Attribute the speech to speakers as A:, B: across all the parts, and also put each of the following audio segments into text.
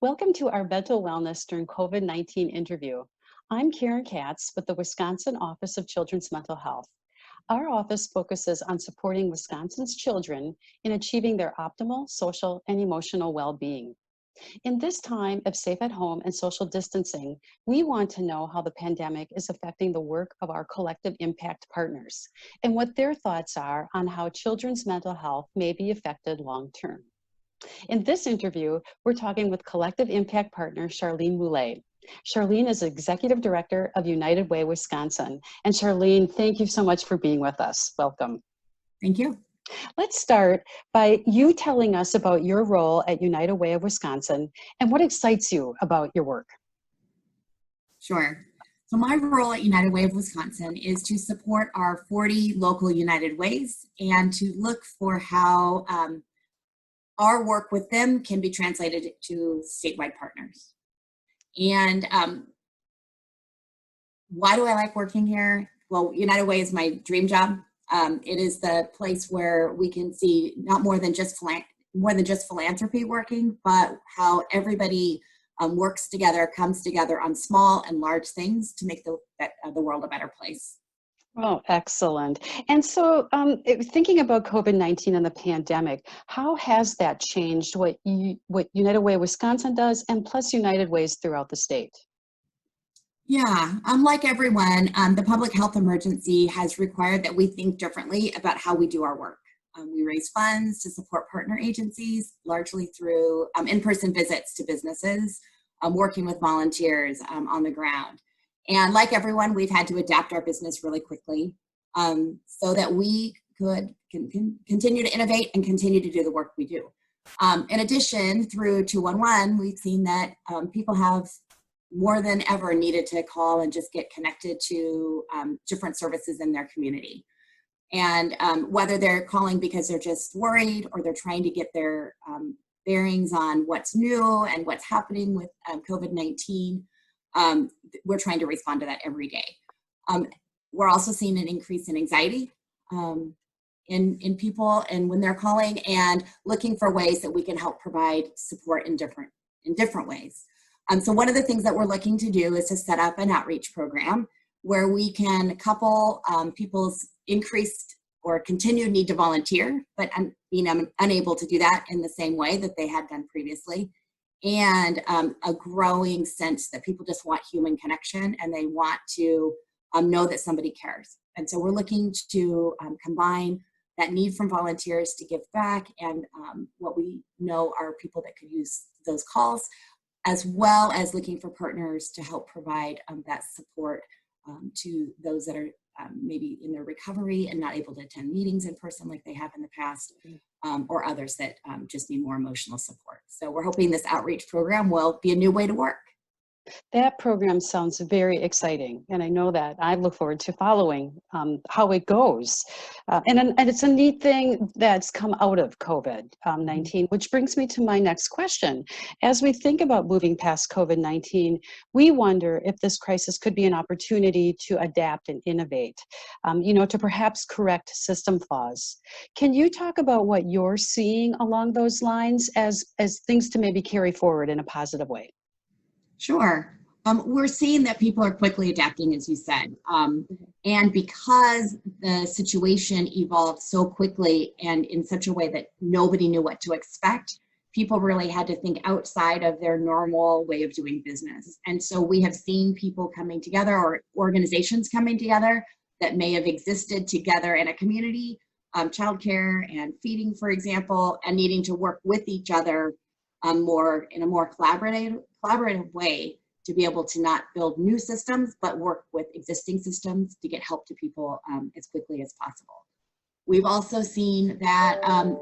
A: Welcome to our Mental Wellness during COVID-19 interview. I'm Karen Katz with the Wisconsin Office of Children's Mental Health. Our office focuses on supporting Wisconsin's children in achieving their optimal social and emotional well-being. In this time of safe at home and social distancing, we want to know how the pandemic is affecting the work of our collective impact partners and what their thoughts are on how children's mental health may be affected long-term. In this interview, we're talking with Collective Impact partner Charlene Mouille. Charlene is Executive Director of United Way, Wisconsin. And Charlene, thank you so much for being with us. Welcome.
B: Thank you.
A: Let's start by you telling us about your role at United Way of Wisconsin and what excites you about your work.
B: Sure. So my role at United Way of Wisconsin is to support our 40 local United Ways and to look for how our work with them can be translated to statewide partners. And why do I like working here? Well, United Way is my dream job. It is the place where we can see not more than just philanthropy working, but how everybody works together, comes together on small and large things to make the world a better place.
A: Oh, excellent. And so thinking about COVID-19 and the pandemic, how has that changed what United Way Wisconsin does and plus United Ways throughout the state?
B: Yeah, like everyone, the public health emergency has required that we think differently about how we do our work. We raise funds to support partner agencies, largely through in-person visits to businesses, working with volunteers on the ground. And like everyone, we've had to adapt our business really quickly so that we can continue to innovate and continue to do the work we do. In addition, through 211, we've seen that people have more than ever needed to call and just get connected to different services in their community. And whether they're calling because they're just worried or they're trying to get their bearings on what's new and what's happening with COVID-19, we're trying to respond to that every day. We're also seeing an increase in anxiety in people and when they're calling and looking for ways that we can help provide support in different ways. So one of the things that we're looking to do is to set up an outreach program where we can couple people's increased or continued need to volunteer, but being unable to do that in the same way that they had done previously, and a growing sense that people just want human connection and they want to know that somebody cares. And so we're looking to combine that need from volunteers to give back and what we know are people that could use those calls, as well as looking for partners to help provide that support to those that are maybe in their recovery and not able to attend meetings in person like they have in the past, or others that just need more emotional support. So we're hoping this outreach program will be a new way to work.
A: That program sounds very exciting, and I know that. I look forward to following how it goes. And it's a neat thing that's come out of COVID-19, which brings me to my next question. As we think about moving past COVID-19, we wonder if this crisis could be an opportunity to adapt and innovate, to perhaps correct system flaws. Can you talk about what you're seeing along those lines as things to maybe carry forward in a positive way?
B: Sure. We're seeing that people are quickly adapting, as you said. And because the situation evolved so quickly and in such a way that nobody knew what to expect, people really had to think outside of their normal way of doing business. And so we have seen people coming together or organizations coming together that may have existed together in a community, childcare and feeding, for example, and needing to work with each other in a more collaborative way to be able to not build new systems, but work with existing systems to get help to people as quickly as possible. We've also seen that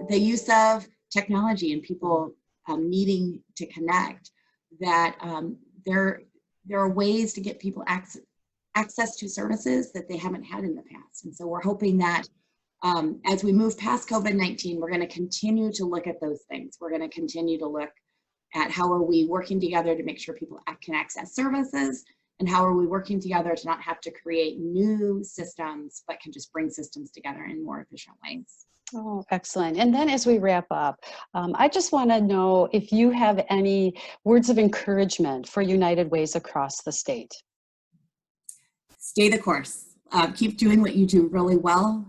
B: the use of technology and people needing to connect, that there are ways to get people access to services that they haven't had in the past. And so we're hoping that as we move past COVID-19, we're going to continue to look at those things. We're going to continue to look at how are we working together to make sure people can access services, and how are we working together to not have to create new systems, but can just bring systems together in more efficient ways.
A: Oh, excellent. And then as we wrap up, I just want to know if you have any words of encouragement for United Ways across the state.
B: Stay the course. Keep doing what you do really well.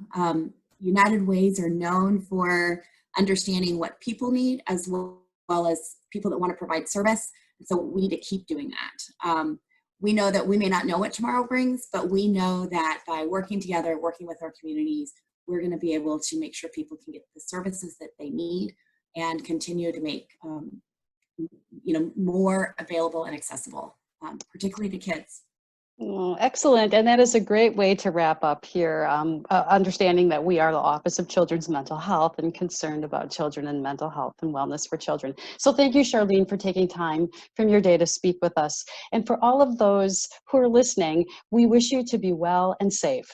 B: United Ways are known for understanding what people need as well as people that want to provide service. So we need to keep doing that. We know that we may not know what tomorrow brings, but we know that by working together, working with our communities, we're going to be able to make sure people can get the services that they need and continue to make more available and accessible, particularly to kids.
A: Oh, excellent. And that is a great way to wrap up here, understanding that we are the Office of Children's Mental Health and concerned about children and mental health and wellness for children. So thank you, Charlene, for taking time from your day to speak with us. And for all of those who are listening, we wish you to be well and safe.